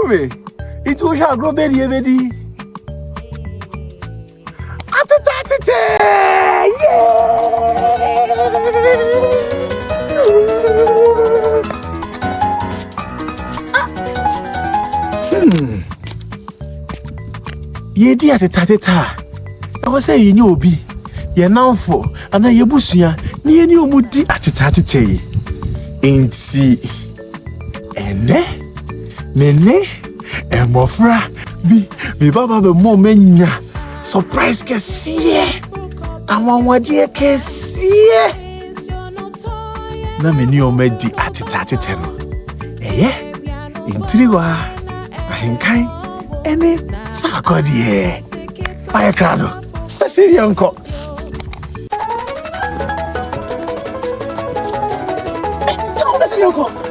me. It will shall grow very ready. Atetɛɛ Atetɛɛ! Ye di Atetɛɛ Atetɛɛ. I was saying you be. Ye now for and ye busia. Ni ni omudi Atetɛɛ Atetɛɛ. Inti ene nene emofra bi baba be mo menya surprise kesiye anwanwade kesiye na meni o medi Atetɛɛ Atetɛɛ no intiriwa ahenkan ene sakode bye krado see yanko Uncle.